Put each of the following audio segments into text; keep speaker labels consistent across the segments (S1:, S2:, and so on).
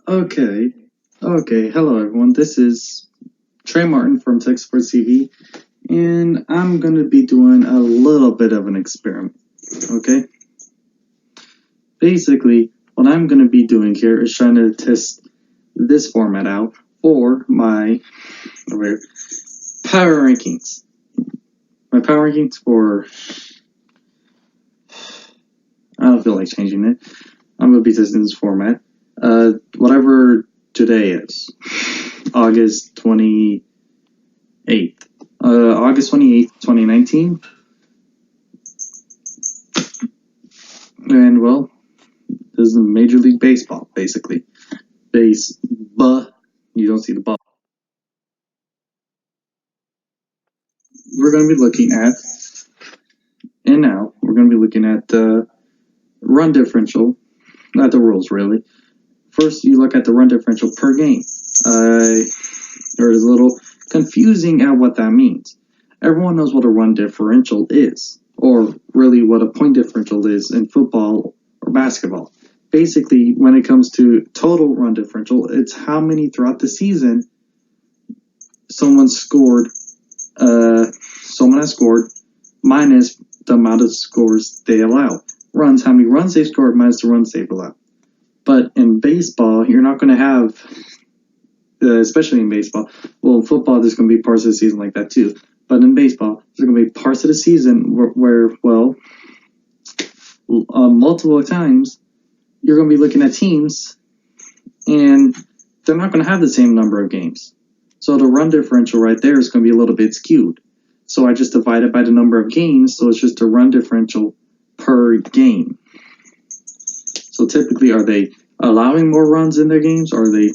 S1: Okay. Okay. Hello, everyone. This is Trey Martin from Tech Sports TV, and I'm going to be doing a little bit of an experiment. Okay. Basically, what I'm going to be doing here is trying to test this format out for my power rankings. My power rankings for. I don't feel like changing it. I'm going to be testing this format. Whatever today is. August 28th. August 28th, 2019. And, well, this is Major League Baseball, basically. You don't see the ball. We're going to be looking at, and now, we're going to be looking at the run differential, not the rules, really. First, you look at the run differential per game. It's a little confusing at what that means. Everyone knows what a run differential is, or really what a point differential is in football or basketball. Basically, when it comes to total run differential, it's how many throughout the season someone has scored minus the amount of scores they allow. Runs, how many runs they've scored minus the runs they've allowed. But in baseball, you're not going to have, especially in baseball, well, in football, there's going to be parts of the season like that too. But in baseball, there's going to be parts of the season where multiple times, you're going to be looking at teams, and they're not going to have the same number of games. So the run differential right there is going to be a little bit skewed. So I just divide it by the number of games, so it's just a run differential per game. So typically, are they allowing more runs in their games? Are they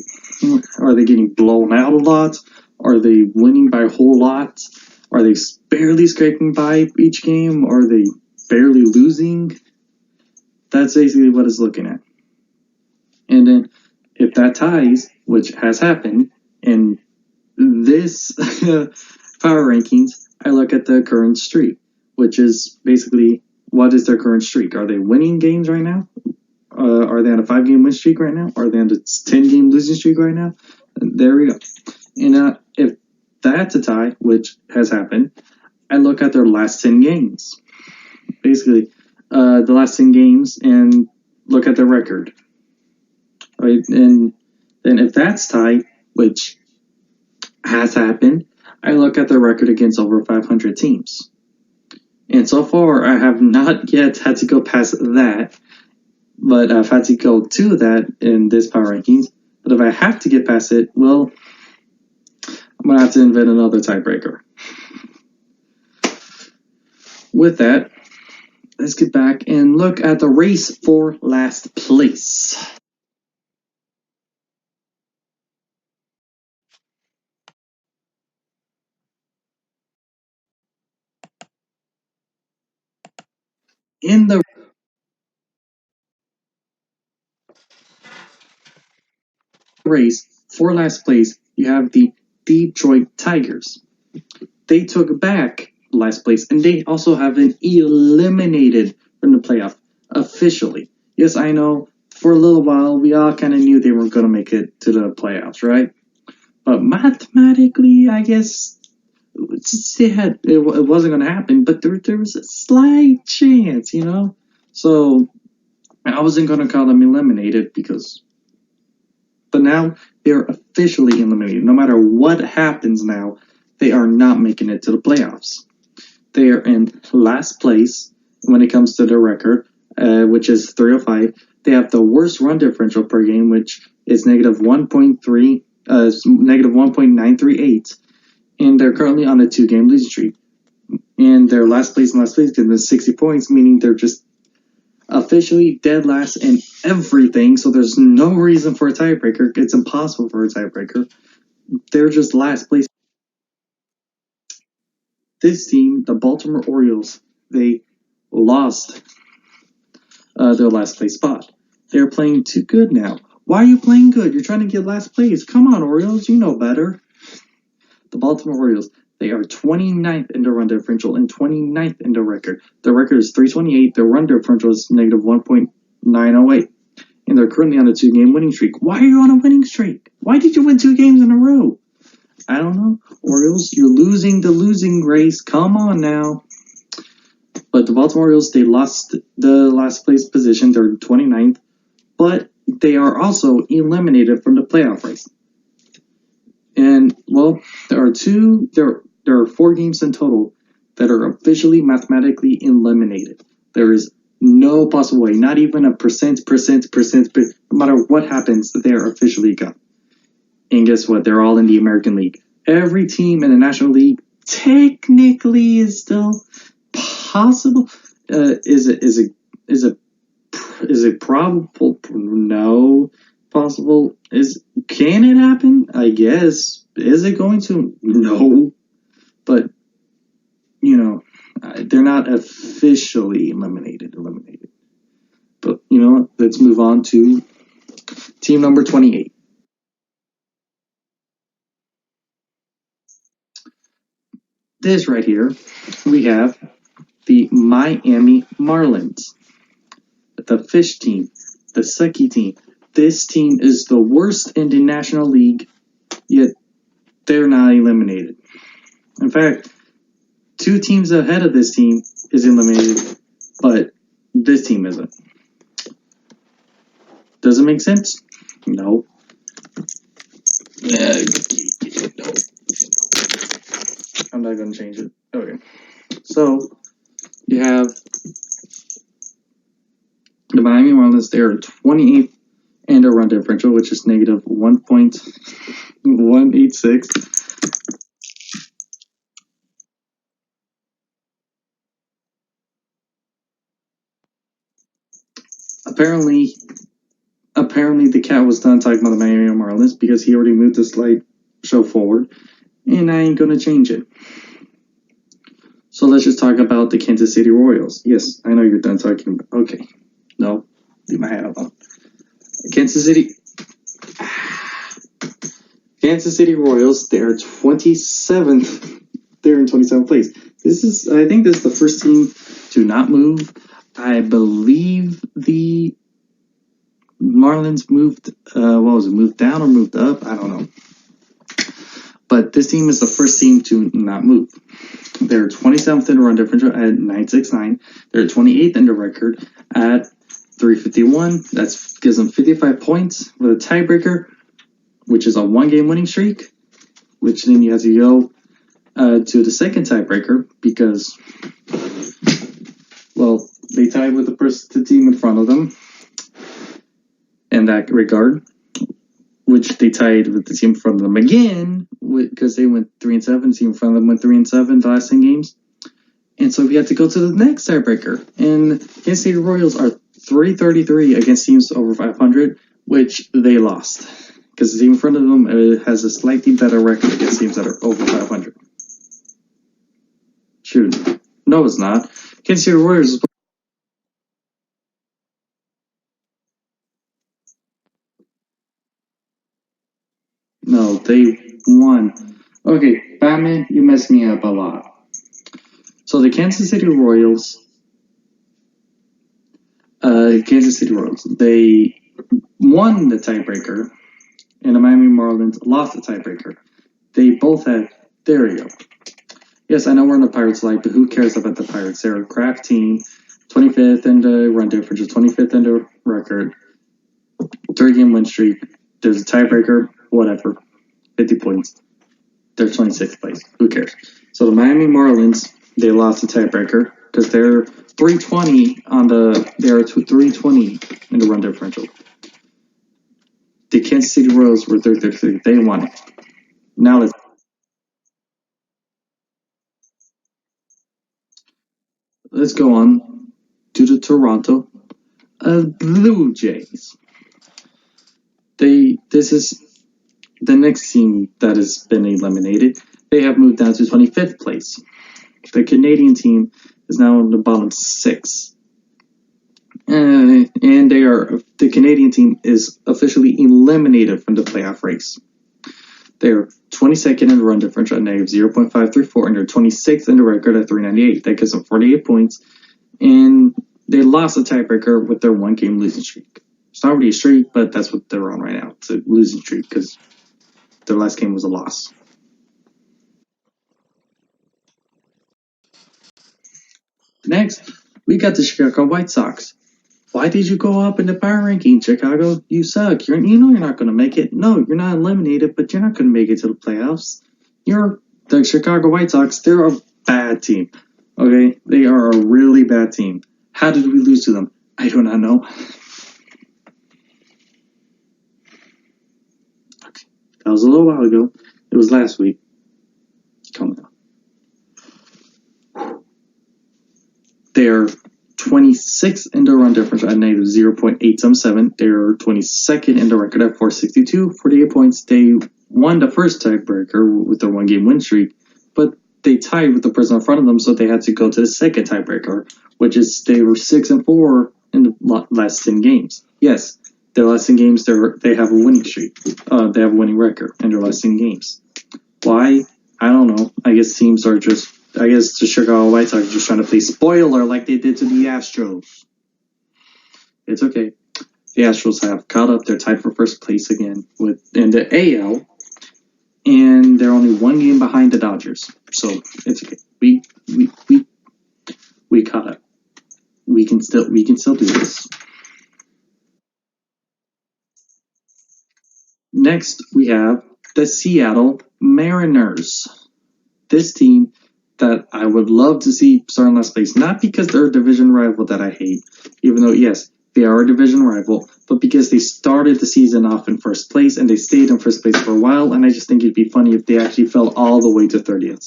S1: getting blown out a lot? Are they winning by a whole lot? Are they barely scraping by each game? Are they barely losing? That's basically what it's looking at. And then if that ties, which has happened in this power rankings, I look at the current streak, which is basically what is their current streak? Are they winning games right now? Are they on a 5-game win streak right now? Are they on a 10-game losing streak right now? And there we go. And if that's a tie, which has happened, I look at their last 10 games. Basically, the last 10 games and look at their record. Right? And then if that's tied, which has happened, I look at their record against over 500 teams. And so far, I have not yet had to go past that. But I've had to go to that in this power rankings. But if I have to get past it, well, I'm going to have to invent another tiebreaker. With that, let's get back and look at the race for last place. In the race for last place, you have the Detroit Tigers. They took back last place, and they also have been eliminated from the playoff officially. Yes, I know, for a little while, we all kind of knew they weren't going to make it to the playoffs, right? But mathematically, I guess it wasn't going to happen, but there was a slight chance, you know? So I wasn't going to call them eliminated but now they're officially eliminated. No matter what happens now, they are not making it to the playoffs. They are in last place when it comes to their record, which is 305. They have the worst run differential per game, which is negative 1.938, and they're currently on a 2-game losing streak. And their last place gives them 60 points, meaning they're just officially dead last in everything, so there's no reason for a tiebreaker. It's impossible for a tiebreaker. They're just last place. This team, the Baltimore Orioles, they lost their last place spot. They're playing too good now. Why are you playing good? You're trying to get last place. Come on, Orioles, you know better. The Baltimore Orioles, they are 29th in the run differential and 29th in the record. Their record is 328. Their run differential is negative 1.908. and they're currently on a 2-game winning streak. Why are you on a winning streak? Why did you win 2 games in a row? I don't know. Orioles, you're losing the losing race. Come on now. But the Baltimore Orioles, they lost the last place position. They're 29th. But they are also eliminated from the playoff race. And, well, there are 4 games in total that are officially mathematically eliminated. There is no possible way, not even a percent, no matter what happens, they are officially gone. And guess what? They're all in the American League. Every team in the National League technically is still possible. Is it probable? No. Possible? Can it happen? I guess. Is it going to? No. But they're not officially eliminated. But let's move on to team number 28. This right here, we have the Miami Marlins, the fish team, the sucky team. This team is the worst in the National League, yet they're not eliminated. In fact, 2 teams ahead of this team is eliminated, but this team isn't. Does it make sense? No. No. I'm not going to change it. Okay. So, you have the Miami Marlins. They are 28th and a run differential, which is negative 1.186. Apparently the cat was done talking about the Miami Marlins because he already moved the slideshow forward, and I ain't gonna change it. So let's just talk about the Kansas City Royals. Yes, I know you're done talking about. Okay, no, leave my hat alone. Kansas City Royals. They are 27th. They're in 27th place. I think this is the first team to not move. I believe the Marlins moved, moved down or moved up? I don't know. But this team is the first team to not move. They're 27th in run differential at 969. They're 28th in the record at 351. That gives them 55 points with a tiebreaker, which is a 1-game winning streak, which then you have to go to the second tiebreaker because, well, they tied with the team in front of them in that regard, which they tied with the team in front of them again because they went 3-7. The team in front of them went 3-7 the last 10 games. And so we have to go to the next tiebreaker. And Kansas City Royals are 333 against teams over 500, which they lost because the team in front of them has a slightly better record against teams that are over 500. Shoot. No, it's not. Kansas City Royals is No, they won. Okay, Batman, you messed me up a lot. So the Kansas City Royals, they won the tiebreaker, and the Miami Marlins lost the tiebreaker. They both had, there we go. Yes, I know we're in the Pirates light, but who cares about the Pirates? They're a crap team, 25th in the run differential, 25th in the record, 3-game win streak. There's a tiebreaker, whatever, 50 points. They're 26th place. Who cares? So the Miami Marlins, they lost the tiebreaker because they're 320 they're 320 in the run differential. The Kansas City Royals were 333. They won it. Now let's go on to the Toronto Blue Jays. This is the next team that has been eliminated. They have moved down to 25th place. The Canadian team is now in the bottom 6. And the Canadian team is officially eliminated from the playoff race. They're 22nd in the run differential at negative 0.534, and they're 26th in the record at 398. That gives them 48 points. And they lost the tiebreaker with their 1-game losing streak. It's not really a streak, but that's what they're on right now. It's a losing streak because their last game was a loss. Next, we got the Chicago White Sox. Why did you go up in the power ranking, Chicago? You suck. You know you're not going to make it. No, you're not eliminated, but you're not going to make it to the playoffs. You're the Chicago White Sox. They're a bad team. Okay? They are a really bad team. How did we lose to them? I do not know. Okay. That was a little while ago. It was last week. Come on. They're 26th in the run difference at negative 0.877. They're 22nd in the record at 462, 48 points. They won the first tiebreaker with their one-game win streak, but they tied with the person in front of them, so they had to go to the second tiebreaker, which is they were 6-4 in the last 10 games. Yes, their last 10 games, they have a winning streak. They have a winning record in their last 10 games. Why? I don't know. I guess teams are just... I guess the Chicago White Sox are just trying to play spoiler like they did to the Astros. It's okay. The Astros have caught up. They're tied for first place again in the AL, and they're only one game behind the Dodgers. So it's okay. We caught up. We can still do this. Next, we have the Seattle Mariners. This team that I would love to see start in last place, not because they're a division rival that I hate, even though, yes, they are a division rival, but because they started the season off in first place and they stayed in first place for a while, and I just think it'd be funny if they actually fell all the way to the 30th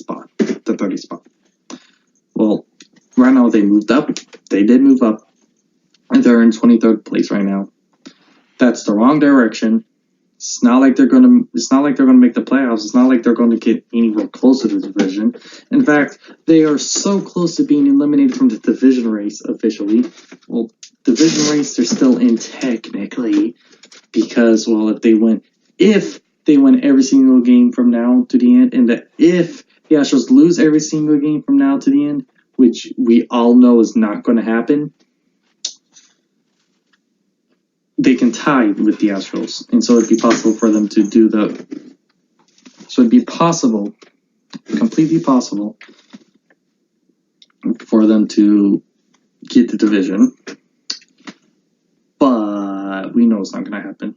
S1: spot. Well, right now they moved up. They did move up, and they're in 23rd place right now. That's the wrong direction. It's not like they're gonna make the playoffs. It's not like they're going to get anywhere close to the division. In fact, they are so close to being eliminated from the division race officially. Well, division race they're still in technically because, well, if they win every single game from now to the end, and if the Astros lose every single game from now to the end, which we all know is not going to happen, they can tie with the Astros, and so it'd be possible for them to do so it'd be possible, completely possible, for them to get the division, but we know it's not going to happen.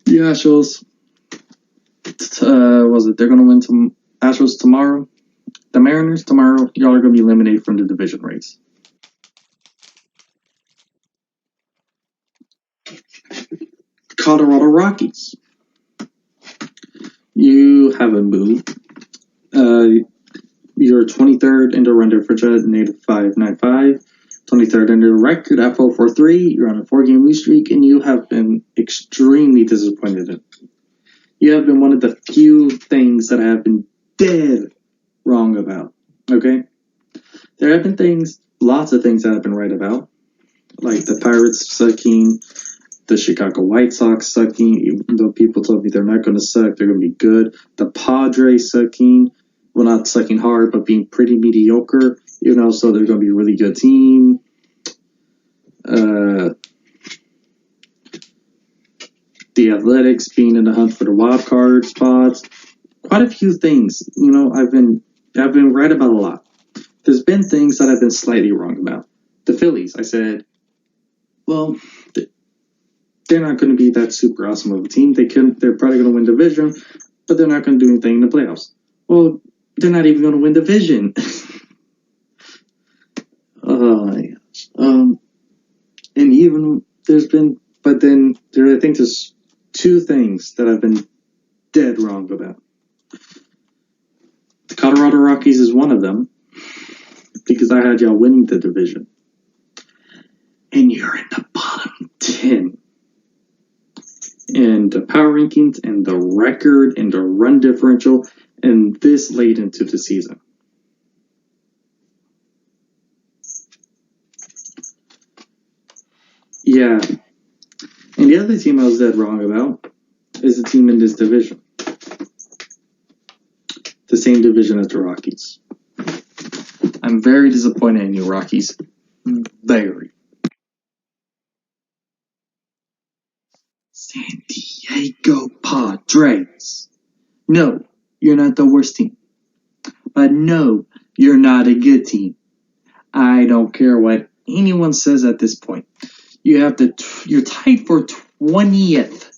S1: The Astros, they're going to win some Astros tomorrow. The Mariners tomorrow, y'all are going to be eliminated from the division race. Colorado Rockies. You haven't moved. You're 23rd in the run difference at negative 595. 23rd in the record at 443. You're on a 4-game lose streak, and you have been extremely disappointed. You have been one of the few things that I have been dead wrong about. Okay? There have been lots of things that I've been right about. Like the Pirates sucking, the Chicago White Sox sucking, even though people told me they're not going to suck, they're going to be good. The Padres sucking, well, not sucking hard, but being pretty mediocre, so they're going to be a really good team. The Athletics being in the hunt for the wild card spots. Quite a few things, I've been right about a lot. There's been things that I've been slightly wrong about. The Phillies, I said, well, they're not going to be that super awesome of a team. They're probably going to win division, but they're not going to do anything in the playoffs. Well, they're not even going to win division. Oh my gosh. And even I think there's two things that I've been dead wrong about. The Colorado Rockies is one of them, because I had y'all winning the division. And you're in the bottom 10. And the power rankings, and the record, and the run differential, and this late into the season. Yeah. And the other team I was dead wrong about is the team in this division. The same division as the Rockies. I'm very disappointed in you, Rockies. Very. San Diego Padres. No, you're not the worst team. But no, you're not a good team. I don't care what anyone says at this point. You're tied for 20th.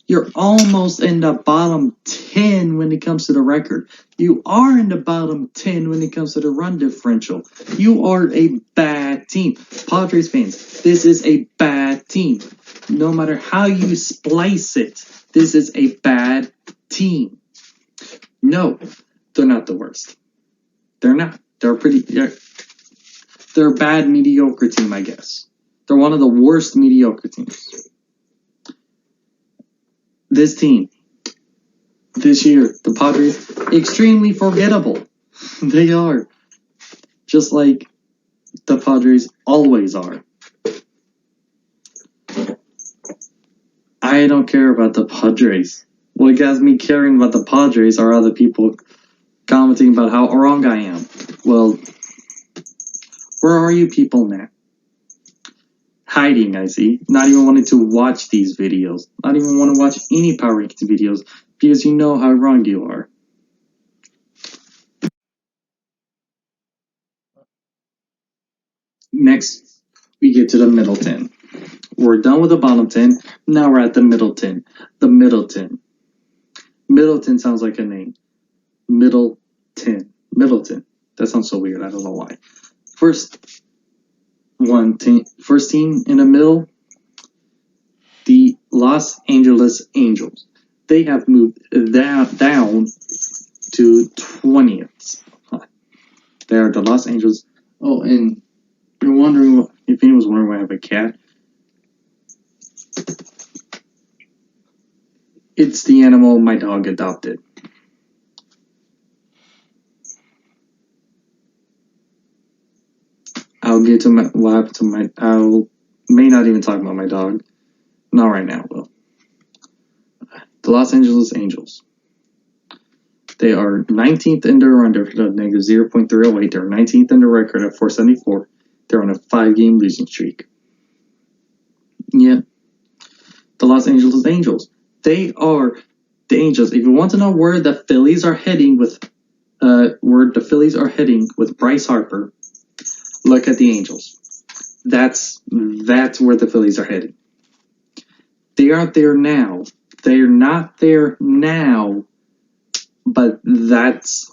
S1: You're almost in the bottom 10 when it comes to the record. You are in the bottom 10 when it comes to the run differential. You are a bad team. Padres fans, this is a bad team. No matter how you splice it, this is a bad team. No, they're not the worst. They're not. They're a bad, mediocre team, I guess. They're one of the worst mediocre teams. This team, this year, the Padres, extremely forgettable. They are. Just like the Padres always are. I don't care about the Padres. What has me caring about the Padres are other people commenting about how wrong I am. Well, where are you people now? Hiding, I see. Not even wanting to watch these videos. Not even want to watch any Power Rankings videos because you know how wrong you are. Next, we get to the middle 10. We're done with the bottom 10. Now we're at the middle 10. The middle 10. Middleton sounds like a name. Middleton. That sounds so weird. I don't know why. First team in the middle, the Los Angeles Angels. They have moved down to 20th spot. They are the Los Angeles. Oh, and you're wondering if anyone's wondering why I have a cat. It's the animal my dog adopted. I'll get to what happened to my. I may not even talk about my dog. Not right now, though. The Los Angeles Angels. They are 19th in their run differential at negative 0.308. They're 19th in their record at 474. They're on a 5-game losing streak. Yeah. The Los Angeles Angels. They are the Angels. If you want to know where the Phillies are heading with Bryce Harper, look at the Angels. That's where the Phillies are heading. They aren't there now. They're not there now, but that's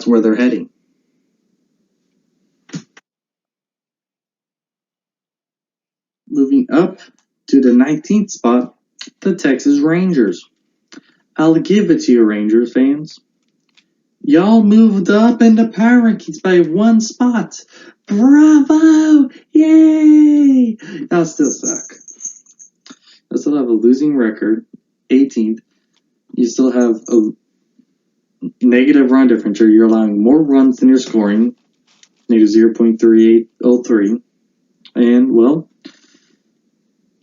S1: where they're heading. Moving up to the 19th spot, the Texas Rangers. I'll give it to you, Rangers fans. Y'all moved up in the power rankings by 1 spot. Bravo! Yay! Y'all still suck. You still have a losing record, 18th. You still have a negative run differential. You're allowing more runs than you're scoring, negative 0.3803. And, well,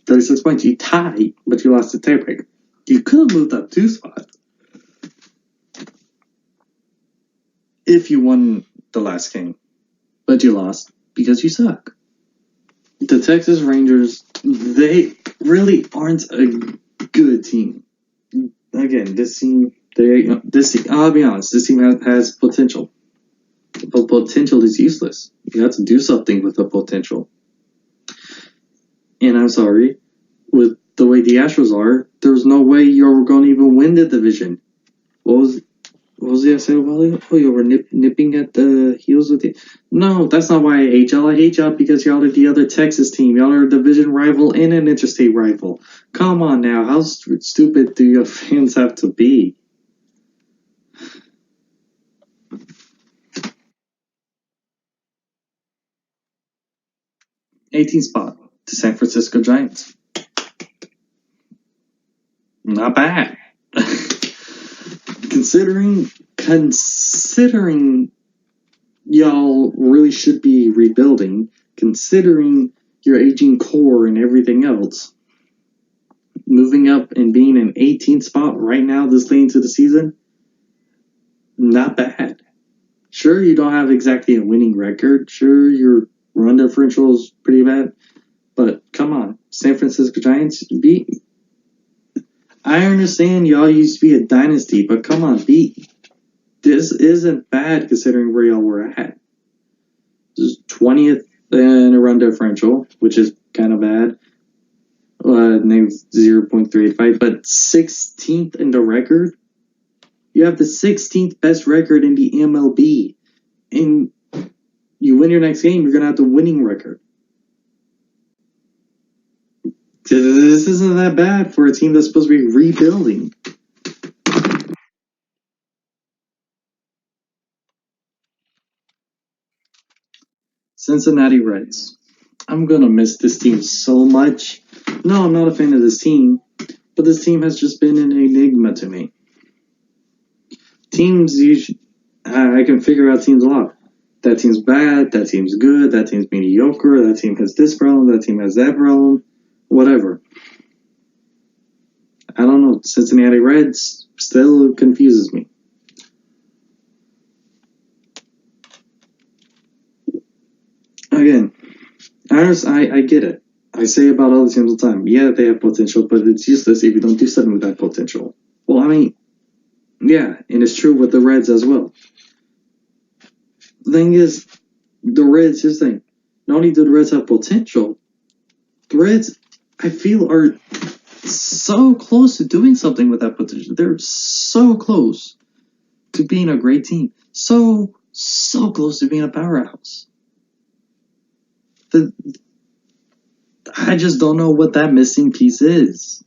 S1: 36 points. You tied, but you lost the tiebreaker. You could have moved up 2 spots if you won the last game, but you lost because you suck. The Texas Rangers, they really aren't a good team. Again, this team, I'll be honest, this team has potential. But potential is useless. You have to do something with the potential. And I'm sorry, with the way the Astros are, there's no way you're going to even win the division. What was the I said about it? Oh, you were nipping at the heels with it. No, that's not why I hate y'all. I hate y'all because y'all are the other Texas team. Y'all are a division rival and an interstate rival. Come on now, how stupid do your fans have to be? '18th spot, the San Francisco Giants. Not bad. Considering y'all really should be rebuilding, considering your aging core and everything else, moving up and being an 18th spot right now this late into the season, not bad. Sure, you don't have exactly a winning record. Sure, your run differential is pretty bad. But come on, San Francisco Giants beat. I understand y'all used to be a dynasty, but come on, beat. This isn't bad considering where y'all were at. This is 20th in a run differential, which is kind of bad. Name's 0.385, but 16th in the record. You have the 16th best record in the MLB. And you win your next game, you're going to have the winning record. This isn't that bad for a team that's supposed to be rebuilding. Cincinnati Reds. I'm going to miss this team so much. No, I'm not a fan of this team, but this team has just been an enigma to me. Teams, I can figure out teams a lot. That team's bad, that team's good, that team's mediocre, that team has this problem, that team has that problem, whatever. I don't know. Cincinnati Reds still confuses me. Again, I get it. I say about other teams all the time, yeah, they have potential, but it's useless if you don't do something with that potential. Well, I mean, yeah, and it's true with the Reds as well. The thing is, the Reds, here's the thing. Not only do the Reds have potential, the Reds, I feel, are so close to doing something with that potential. They're so close to being a great team. So close to being a powerhouse. I just don't know what that missing piece is.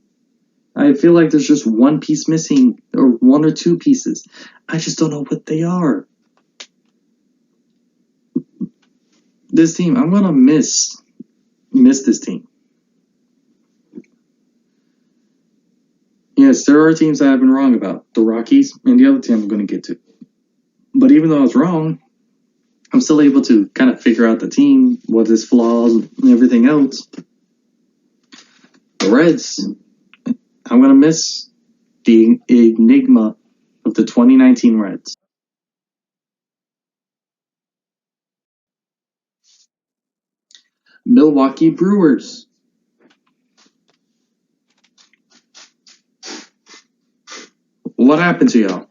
S1: I feel like there's just one piece missing, or one or two pieces. I just don't know what they are. This team, I'm gonna miss this team. Yes, there are teams that I've been wrong about. The Rockies and the other team I'm going to get to. But even though I was wrong, I'm still able to kind of figure out the team, what its flaws, and everything else. The Reds, I'm going to miss the enigma of the 2019 Reds. Milwaukee Brewers. What happened to y'all?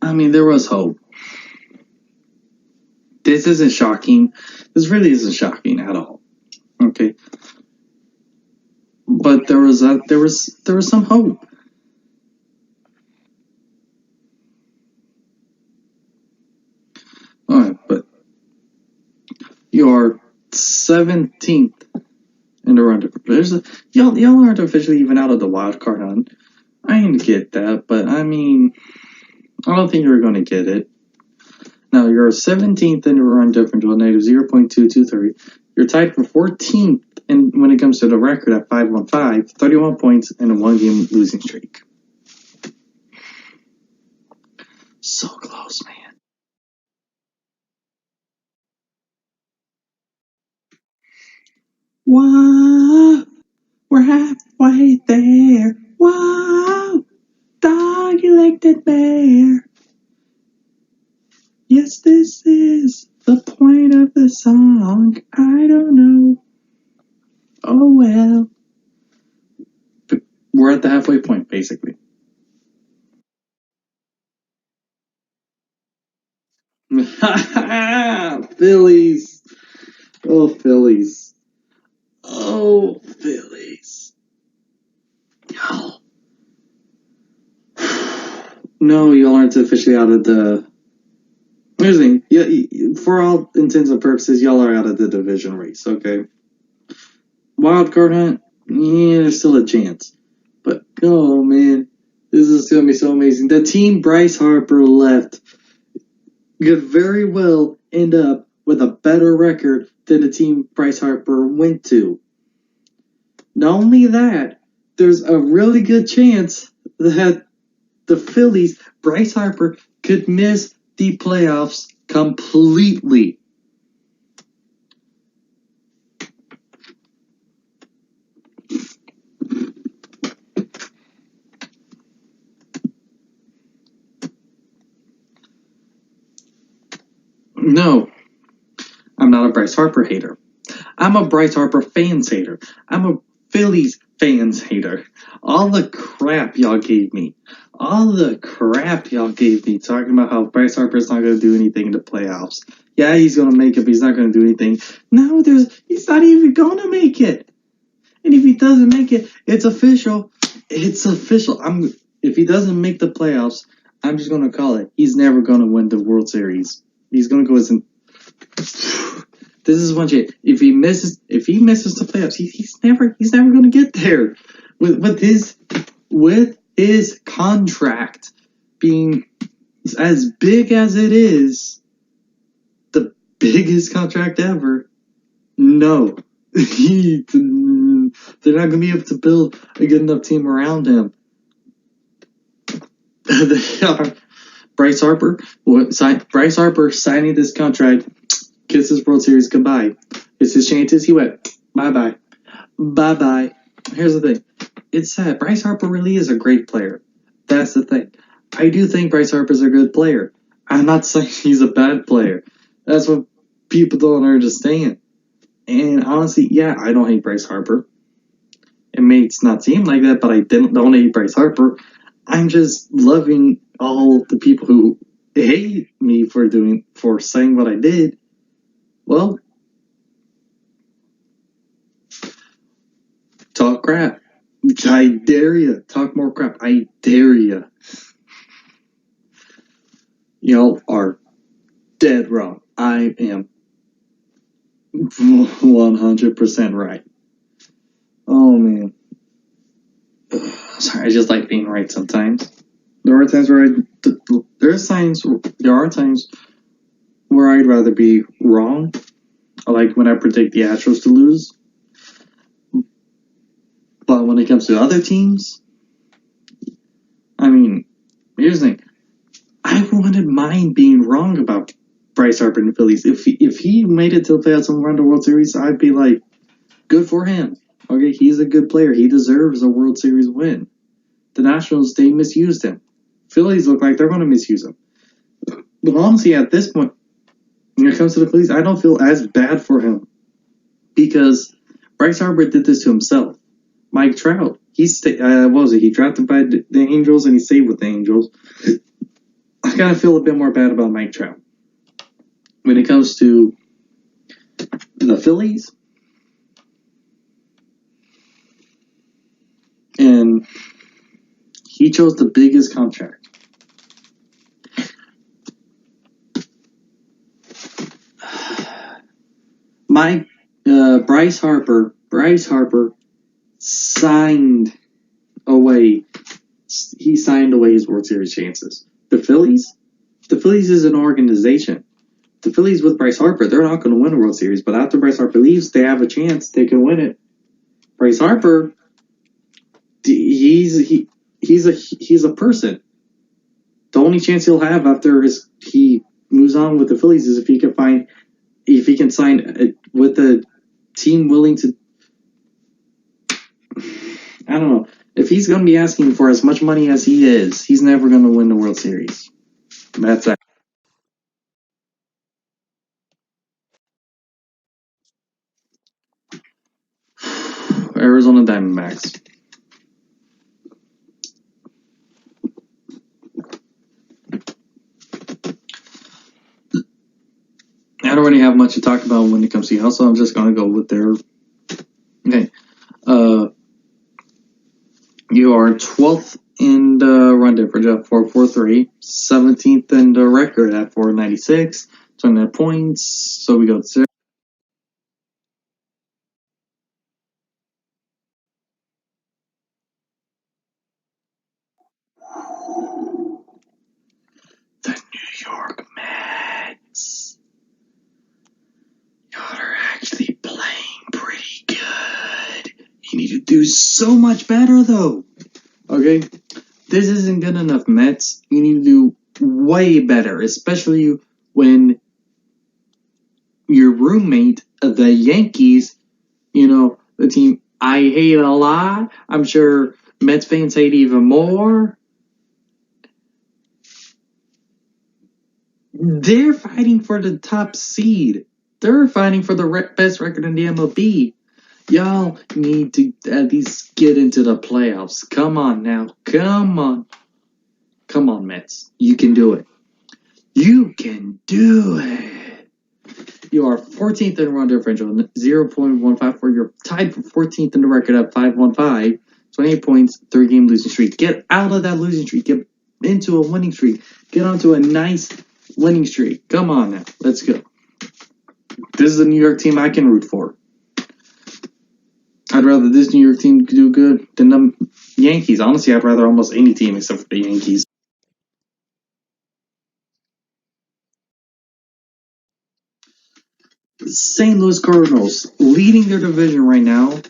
S1: I mean, there was hope. This isn't shocking. This really isn't shocking at all. Okay, but there was some hope. All right, but you're 17th in the run differential. Y'all aren't officially even out of the wild card hunt. I didn't get that, but I mean, I don't think you're going to get it. Now, you're 17th in the run differential, negative 0.223. You're tied for 14th when it comes to the record at 515, 31 points, and a one-game losing streak. So close, man. Wow, we're halfway there. Wow, dog-elected bear. Yes, this is the point of the song. I don't know. Oh well. But we're at the halfway point, basically. Phillies. Oh, Phillies. Oh, Phillies. Y'all. No, y'all aren't officially out of the. Here's the thing. Yeah, for all intents and purposes, y'all are out of the division race, okay? Wild card hunt, yeah, there's still a chance. But, oh, man. This is going to be so amazing. The team Bryce Harper left could very well end up with a better record than the team Bryce Harper went to. Not only that, there's a really good chance that the Phillies, Bryce Harper, could miss the playoffs completely. No, I'm not a Bryce Harper hater. I'm a Bryce Harper fans hater. I'm a Phillies fans hater. All the crap y'all gave me. Talking about how Bryce Harper's not going to do anything in the playoffs. Yeah, he's going to make it, but he's not going to do anything. No, he's not even going to make it. And if he doesn't make it, it's official. It's official. If he doesn't make the playoffs, I'm just going to call it. He's never going to win the World Series. He's going to go as an... This is one shit. If he misses the playoffs, he's never going to get there. With his contract being as big as it is, the biggest contract ever. No, they're not going to be able to build a good enough team around him. They are. Bryce Harper signing this contract. Kisses World Series goodbye. It's his chances. He went bye. Here's the thing. It's sad. Bryce Harper really is a great player. That's the thing. I do think Bryce Harper's a good player. I'm not saying he's a bad player. That's what people don't understand. And honestly, yeah, I don't hate Bryce Harper. It may not seem like that, but I don't hate Bryce Harper. I'm just loving all the people who hate me for saying what I did. Well, talk crap. I dare you. Talk more crap. I dare you. Y'all are dead wrong. I am 100% right. Oh, man. Sorry, I just like being right sometimes. There are times where I'd rather be wrong. Like when I predict the Astros to lose. But when it comes to other teams, I mean, here's the thing. I wouldn't mind being wrong about Bryce Harper and the Phillies. If he made it to the playoffs and won the World Series, I'd be like, good for him. Okay, he's a good player. He deserves a World Series win. The Nationals, they misused him. Phillies look like they're going to misuse him. But honestly, at this point, when it comes to the Phillies, I don't feel as bad for him. Because Bryce Harper did this to himself. Mike Trout, he drafted by the Angels and he stayed with the Angels. I kind of feel a bit more bad about Mike Trout. When it comes to the Phillies, and he chose the biggest contract. Bryce Harper signed away his World Series chances. The Phillies is an organization. The Phillies with Bryce Harper, they're not going to win a World Series, but after Bryce Harper leaves, they have a chance. They can win it. Bryce Harper, he's a person. The only chance he'll have after he moves on with the Phillies is if he can sign with a team willing to. I don't know. If he's going to be asking for as much money as he is, he's never going to win the World Series. That's that. Arizona Diamondbacks. I don't really have much to talk about when it comes to Seattle, so I'm just going to go with their. Okay. You are 12th in the run difference at 443, 17th in the record at 496, 29 points. So we go to the New York Mets. Y'all are actually playing pretty good. You need to do so much better, though. Okay? This isn't good enough, Mets. You need to do way better, especially when your roommate, the Yankees, the team I hate a lot. I'm sure Mets fans hate even more. They're fighting for the top seed. They're fighting for the best record in the MLB. Y'all need to at least get into the playoffs. Come on now. Come on. Come on, Mets. You can do it. You can do it. You are 14th in run differential, 0.154. You're tied for 14th in the record at 515. 28 points, 3-game losing streak. Get out of that losing streak. Get into a winning streak. Get onto a nice winning streak. Come on now. Let's go. This is a New York team I can root for. I'd rather this New York team do good than the Yankees. Honestly, I'd rather almost any team except for the Yankees. St. Louis Cardinals leading their division right now.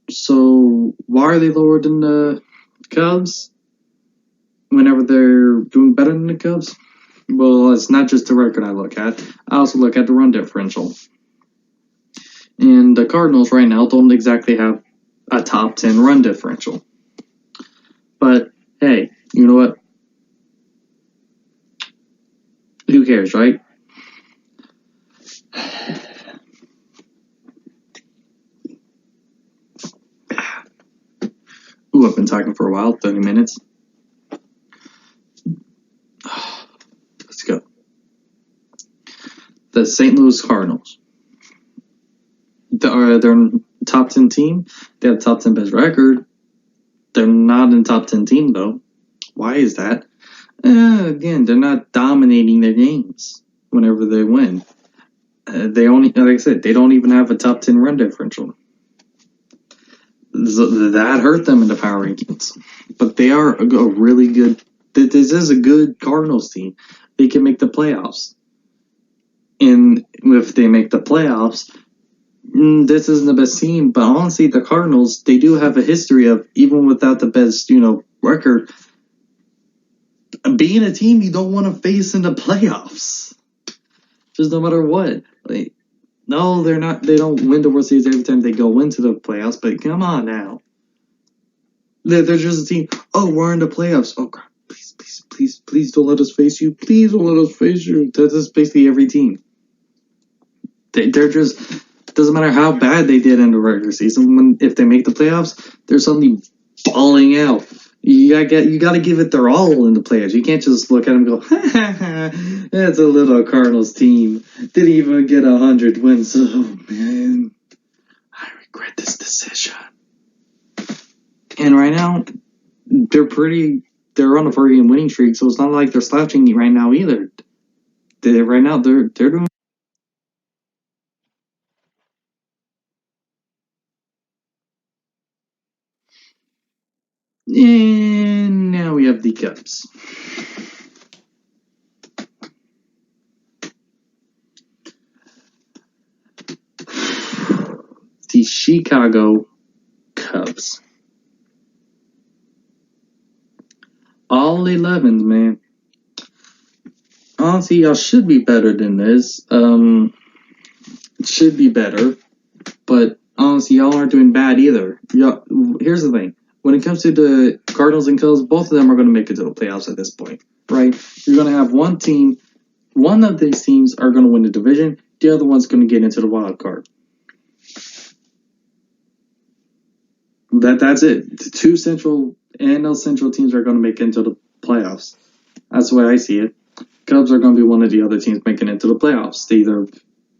S1: So why are they lower than the Cubs? Whenever they're doing better than the Cubs? Well, it's not just the record I look at. I also look at the run differential. And the Cardinals right now don't exactly have a top 10 run differential. But hey, you know what? Who cares, right? Ooh, I've been talking for a while, 30 minutes. Let's go. The St. Louis Cardinals. They're a top 10 team. They have top 10 best record. They're not in top 10 team, though. Why is that? Again, they're not dominating their games whenever they win. They only, like I said, they don't even have a top 10 run differential. That hurt them in the power rankings. But they are a really good. This is a good Cardinals team. They can make the playoffs. And if they make the playoffs, this isn't the best team. But honestly, the Cardinals, they do have a history of, even without the best, record, being a team you don't want to face in the playoffs. Just no matter what. No, they're not. They don't win the World Series every time they go into the playoffs. But come on now, they're just a team. Oh, we're in the playoffs. Oh, God, please don't let us face you. Please don't let us face you. That's basically every team. They're just, doesn't matter how bad they did in the regular season. If they make the playoffs, they're suddenly balling out. You got to give it their all in the playoffs. You can't just look at them and go, that's a little Cardinals team. Didn't even get 100 wins. Oh, man. I regret this decision. And right now, they're on a 4-game winning streak, so it's not like they're slouching right now either. Right now, they're doing. And now we have the Cubs. The Chicago Cubs. All 11s, man. Honestly, y'all should be better than this. Should be better. But honestly, y'all aren't doing bad either. Here's the thing. When it comes to the Cardinals and Cubs, both of them are going to make it to the playoffs at this point, right? You're going to have one team. One of these teams are going to win the division. The other one's going to get into the wild card. That's it. The two Central NL Central teams are going to make it into the playoffs. That's the way I see it. Cubs are going to be one of the other teams making it to the playoffs. They either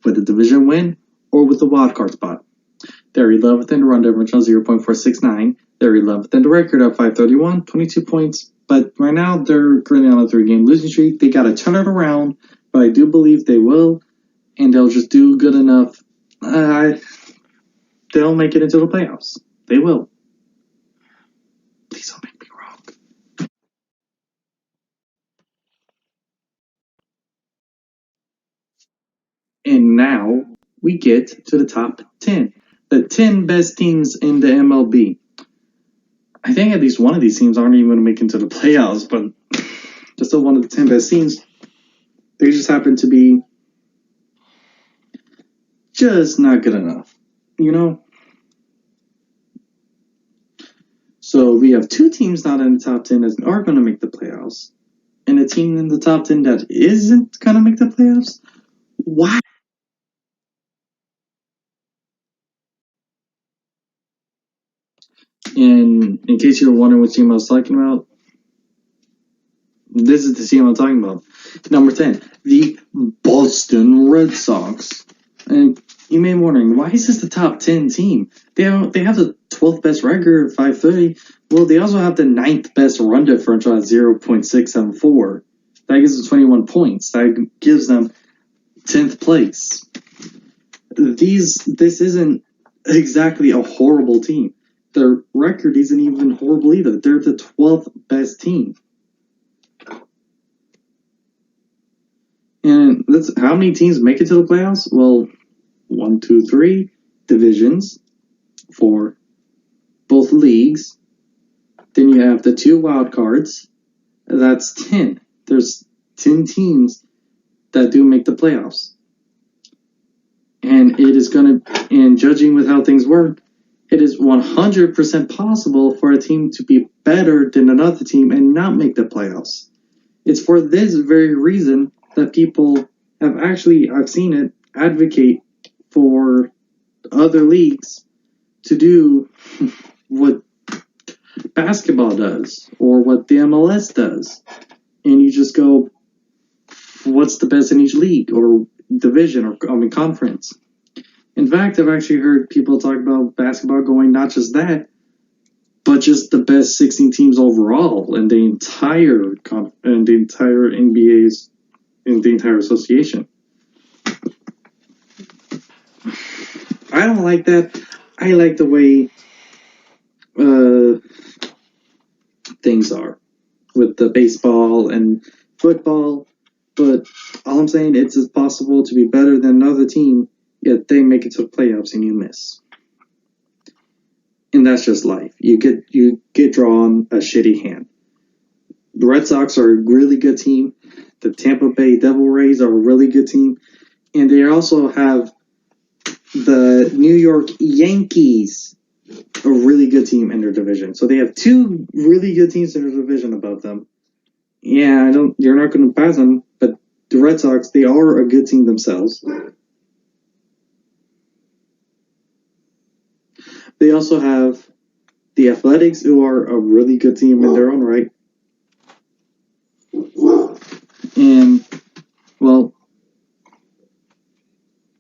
S1: with a division win or with the wild card spot. They're 11th in the run differential, 0.469. They're 11th in the record at 531, 22 points. But right now, they're currently on a 3-game losing streak. They got to turn it around, but I do believe they will, and they'll just do good enough. They'll make it into the playoffs. They will. Please don't make me wrong. And now we get to the top 10. The 10 best teams in the MLB. I think at least one of these teams aren't even going to make it into the playoffs, but they're still one of the 10 best teams. They just happen to be just not good enough, So we have two teams not in the top 10 that are going to make the playoffs. and a team in the top 10 that isn't going to make the playoffs? Why? And in case you're wondering what team I was talking about, this is the team I'm talking about. Number 10, the Boston Red Sox. And you may be wondering, why is this the top 10 team? They have the 12th best record, 530. Well, they also have the 9th best run differential at 0.674. That gives them 21 points. That gives them 10th place. This isn't exactly a horrible team. Their record isn't even horrible either. They're the 12th best team. And that's how many teams make it to the playoffs? Well, 1, 2, 3 divisions for both leagues. Then you have the 2 wild cards. That's 10. There's 10 teams that do make the playoffs. And it is going to, and judging with how things work, it is 100% possible for a team to be better than another team and not make the playoffs. It's for this very reason that people have actually, I've seen it, advocate for other leagues to do what basketball does or what the MLS does. And you just go, what's the best in each league or division or conference? In fact, I've actually heard people talk about basketball going not just that, but just the best 16 teams overall in the entire NBA's in the entire association. I don't like that. I like the way things are with the baseball and football, but all I'm saying it's possible to be better than another team, yet they make it to the playoffs and you miss. And that's just life. You get drawn a shitty hand. The Red Sox are a really good team. The Tampa Bay Devil Rays are a really good team. And they also have the New York Yankees, a really good team in their division. So they have 2 really good teams in their division above them. Yeah, you're not going to pass them, but the Red Sox, they are a good team themselves. They also have the Athletics, who are a really good team in their own right. And, well,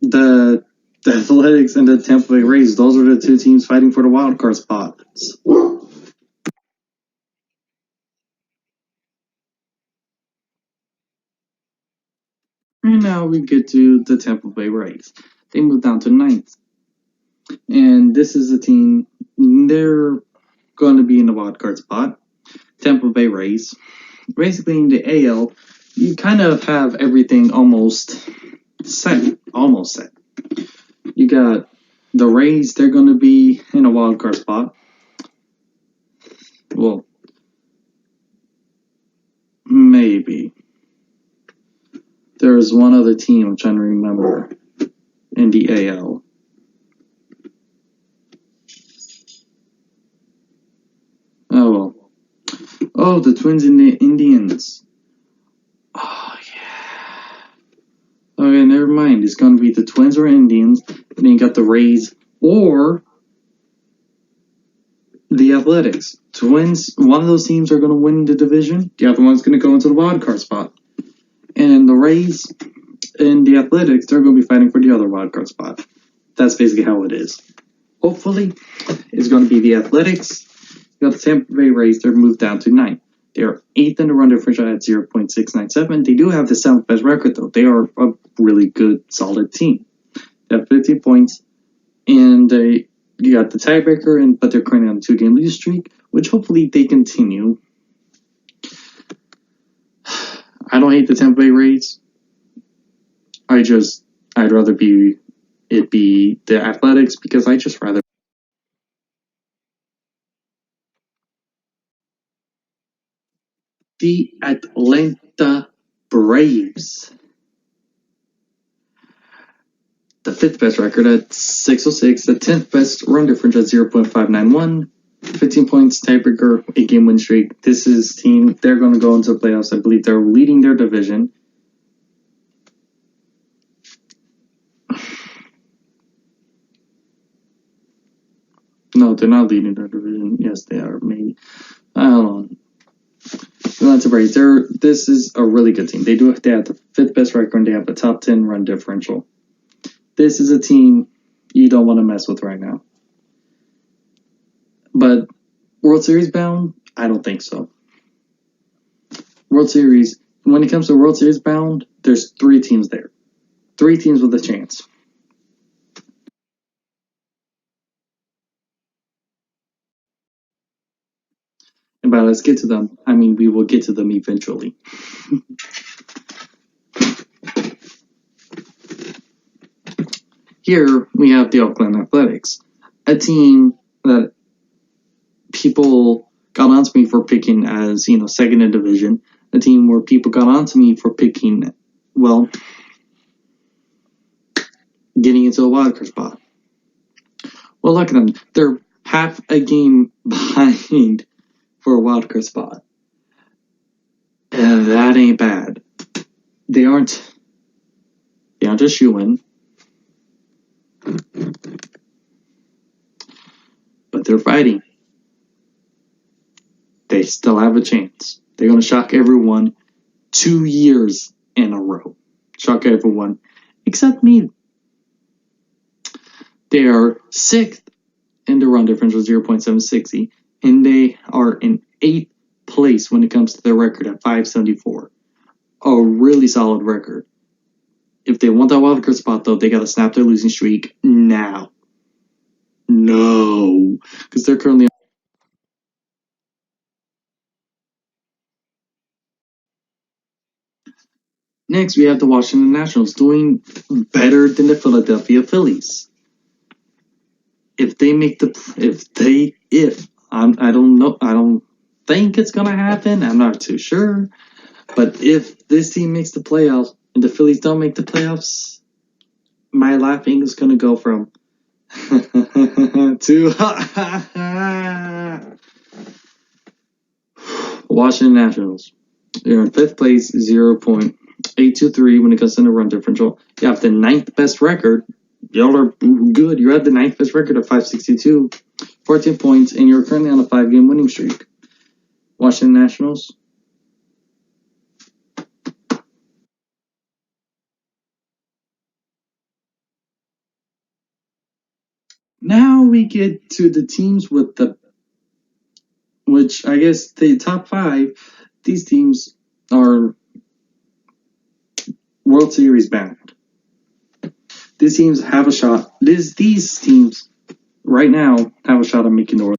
S1: the Athletics and the Tampa Bay Rays, those are the 2 teams fighting for the wild card spots. And now we get to the Tampa Bay Rays. They moved down to 9th. And this is a team, they're going to be in the wild card spot. Tampa Bay Rays. Basically, in the AL, you kind of have everything almost set. You got the Rays, they're going to be in a wild card spot. Well, maybe. There's one other team I'm trying to remember in the AL. Oh, well. Oh, the Twins and the Indians. Oh, yeah. Okay, never mind. It's going to be the Twins or Indians. And then you got the Rays or the Athletics. Twins, one of those teams are going to win the division. The other one's going to go into the wild card spot. And the Rays and the Athletics, they're going to be fighting for the other wild card spot. That's basically how it is. Hopefully, it's going to be the Athletics. You got the Tampa Bay Rays, they're moved down to 9th. They are 8th in the run differential at 0.697. They do have the 7th best record, though. They are a really good, solid team. They have 15 points, and you got the tiebreaker, but they're currently on a 2-game losing streak, which hopefully they continue. I don't hate the Tampa Bay Rays. I'd rather be the Athletics because I just rather. The Atlanta Braves. The 5th best record at 606, the 10th best run differential at 0.591, 15 points, tiebreaker, 8-game win streak. This is team, they're going to go into the playoffs. I believe they're leading their division. No, they're not leading their division. Yes, they are. Maybe. I don't know. Not to break. This is a really good team. They have the 5th best record and they have a top 10 run differential. This is a team you don't want to mess with right now. But World Series bound? I don't think so. World Series, when it comes to World Series bound, there's 3 teams there. 3 teams with a chance. And by let's get to them, I mean we will get to them eventually. Here we have the Oakland Athletics, a team that people got onto me for picking as, second in division, a team where people got onto me for picking, well, getting into a wildcard spot. Well, look at them. They're half a game behind for a wildcard spot. And that ain't bad. They aren't a shoo-in. But they're fighting. They still have a chance. They're going to shock everyone 2 years in a row. Shock everyone. Except me. They are 6th in the run differential, 0.760. And they are in 8th place when it comes to their record at 574. A really solid record. If they want that wildcard spot, though, they got to snap their losing streak now. No. Because they're currently... Next, we have the Washington Nationals doing better than the Philadelphia Phillies. If they make the... I don't know. I don't think it's going to happen. I'm not too sure. But if this team makes the playoffs and the Phillies don't make the playoffs, my laughing is going to go from to Washington Nationals. You're in 5th place, 0.823 when it comes to the run differential. You have the 9th best record. Y'all are good. You're at the 9th best record of 562, 14 points, and you're currently on a 5-game winning streak. Washington Nationals. Now we get to the teams with which I guess the top 5, these teams are World Series bound. These teams have a shot. These teams right now have a shot at making the World.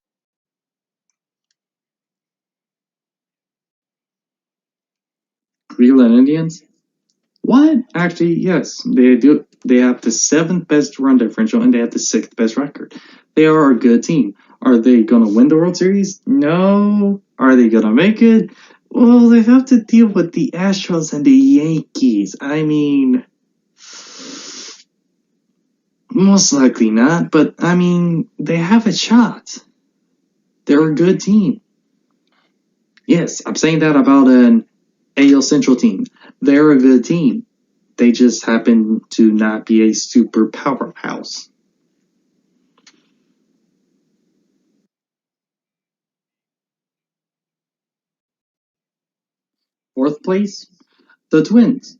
S1: Cleveland Indians? What? Actually, yes, they do. They have the 7th best run differential and they have the 6th best record. They are a good team. Are they going to win the World Series? No. Are they going to make it? Well, they have to deal with the Astros and the Yankees. I mean, most likely not, but I mean, they have a shot. They're a good team. Yes, I'm saying that about an AL Central team. They're a good team. They just happen to not be a super powerhouse. Fourth place, the Twins.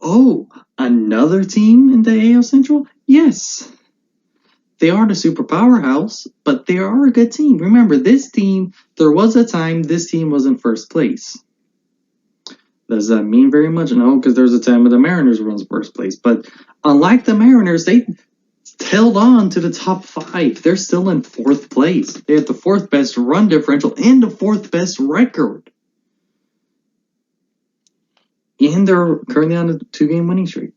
S1: Oh, another team in the AL Central? Yes. They aren't a super powerhouse, but they are a good team. Remember, this team, there was a time this team was in first place. Does that mean very much? No, because there's a time when the Mariners were in first place. But unlike the Mariners, they held on to the top 5. They're still in 4th place. They have the 4th best run differential and the 4th best record. And they're currently on a 2-game winning streak.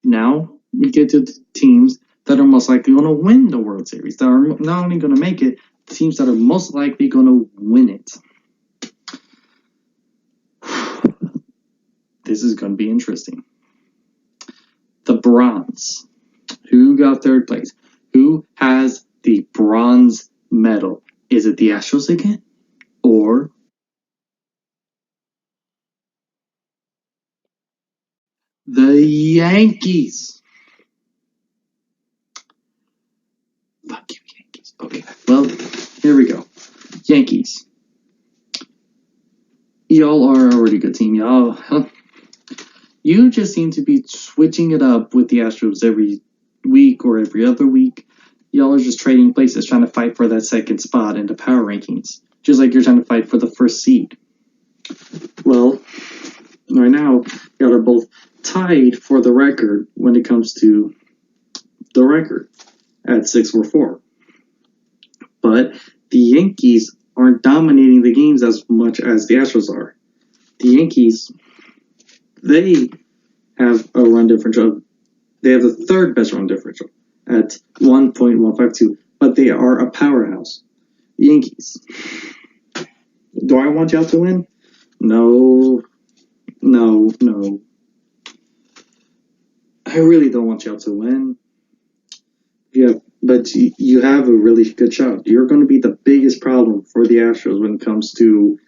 S1: Now we get to the teams that are most likely going to win the World Series. That are not only going to make it, the teams that are most likely going to win it. This is going to be interesting. The Bronze, Who got third place? Who has the bronze medal? Is it the Astros again? Or the Yankees? Fuck you, Yankees. Okay, well, here we go. Yankees. Y'all are already a good team. You just seem to be switching it up with the Astros every week or every other week. Y'all are just trading places, trying to fight for that second spot in the power rankings, just like you're trying to fight for the first seed. Well, right now, y'all are both tied for the record when it comes to the record at 6-4. But the Yankees aren't dominating the games as much as the Astros are. The Yankees, they have a run differential. They have the third best run differential at 1.152, but they are a powerhouse. The Yankees. Do I want y'all to win? No. I really don't want y'all to win. Yeah, but you have a really good shot. You're going to be the biggest problem for the Astros when it comes to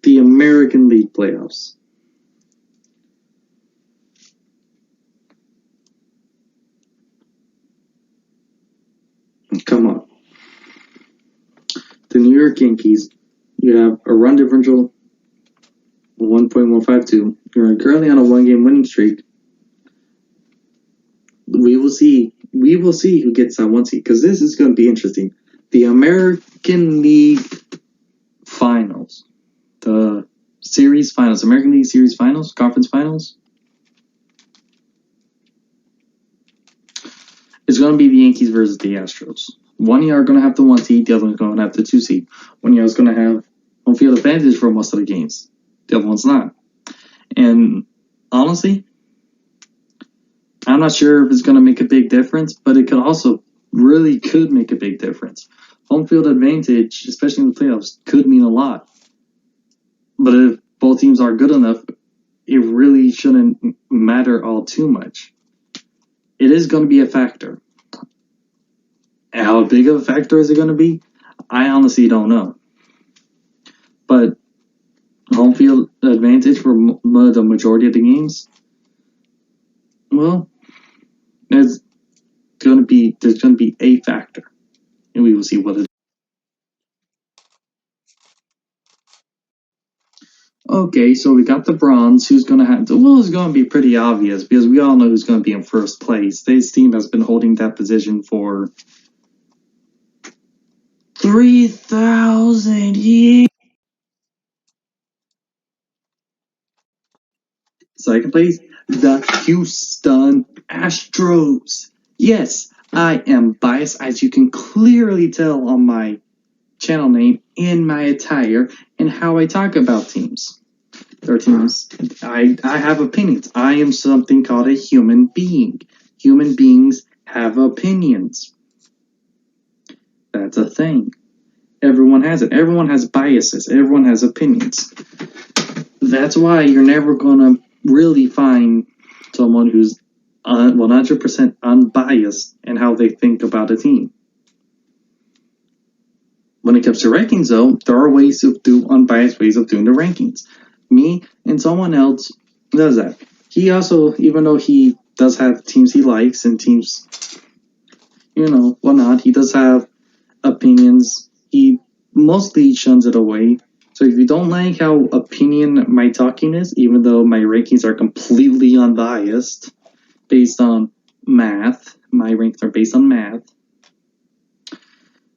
S1: the American League playoffs. Come on. The New York Yankees, you have a run differential of 1.152. You're currently on a one-game winning streak. We will see who gets that one seed, because this is going to be interesting. The American League Finals, the Series Finals, American League Series Finals, Conference Finals. It's going to be the Yankees versus the Astros. One year are going to have the 1 seed, the other one's going to have the 2 seed. One year is going to have home field advantage for most of the games. The other one's not. And honestly, I'm not sure if it's going to make a big difference, but it could also could make a big difference. Home field advantage, especially in the playoffs, could mean a lot. But if both teams are good enough, it really shouldn't matter all too much. It is going to be a factor. How big of a factor is it going to be? I honestly don't know. But home field advantage for the majority of the games, well, there's going to be a factor, and we will see what it is. Okay, so we got the bronze. Who's going to have? Well, it's going to be pretty obvious because we all know who's going to be in first place. This team has been holding that position for 3,000 years. Second place, the Houston Astros. Yes, I am biased, as you can clearly tell on my channel name, in my attire, and how I talk about teams. Or teams. I have opinions. I am something called a human being. Human beings have opinions. That's a thing. Everyone has it. Everyone has biases. Everyone has opinions. That's why you're never going to really find someone who's 100% unbiased in how they think about a team. When it comes to rankings, though, there are unbiased ways of doing the rankings. Me and someone else does that. He also, even though he does have teams he likes and teams, whatnot, he does have opinions. He mostly shuns it away. So if you don't like how opinion my talking is, even though my rankings are completely unbiased, based on math, my rankings are based on math,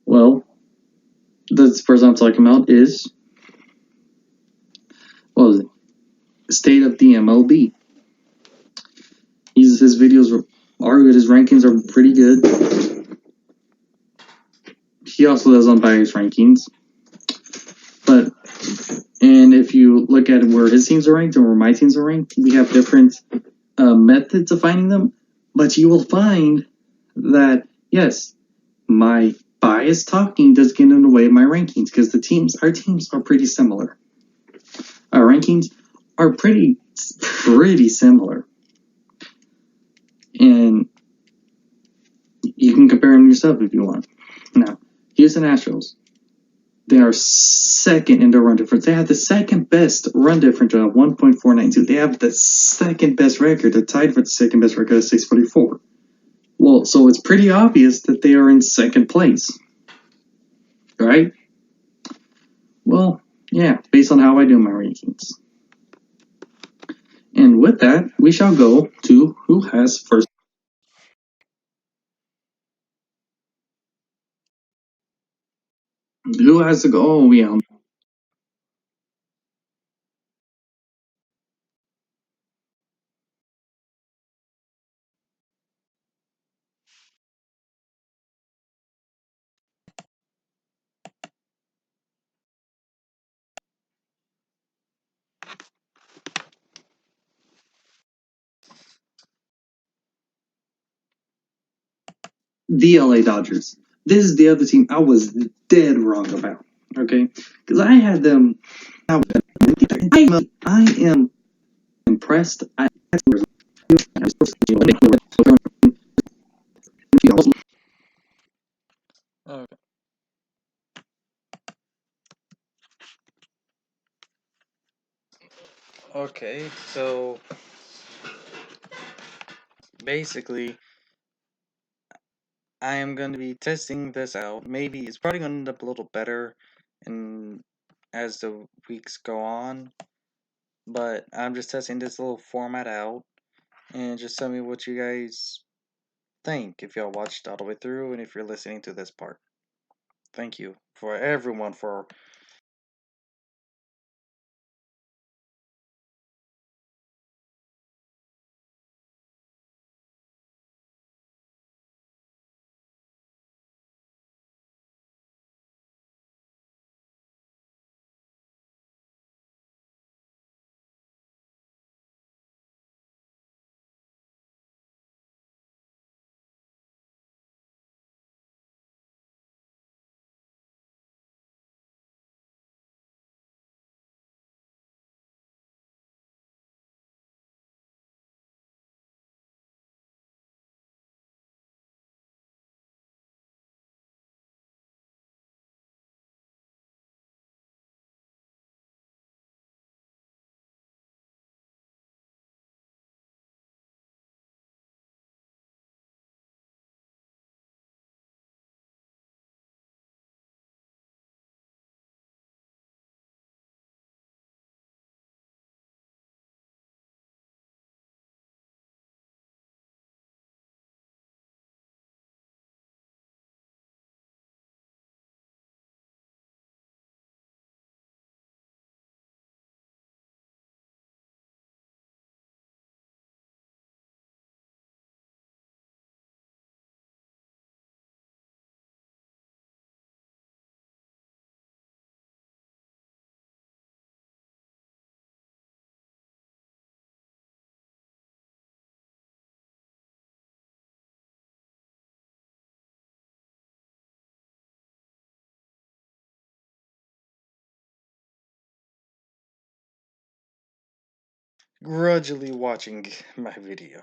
S1: well, the person I'm talking about is, state of the MLB. His videos are good. His rankings are pretty good. He also does unbiased rankings. And if you look at where his teams are ranked and where my teams are ranked, we have different methods of finding them. But you will find that, yes, my biased talking does get in the way of my rankings, because our teams are pretty similar. Our rankings are pretty similar. And You can compare them yourself if you want. Now, Houston Astros. They are second in their run difference. They have the second best run differential at 1.492. They have the second best record. They're tied for the second best record at 644. Well, so it's pretty obvious that they are in second place. Right? Well, yeah, based on how I do my rankings. And with that, we shall go to who has first. Who has to go? Oh, yeah. The LA Dodgers. This is the other team I was dead wrong about. Okay? Because I had them. I am impressed.
S2: Okay. Okay, so basically, I am going to be testing this out. Maybe it's probably going to end up a little better, and as the weeks go on. But I'm just testing this little format out, and just tell me what you guys think if y'all watched all the way through, and if you're listening to this part. Thank you for everyone for. Grudgingly watching my video.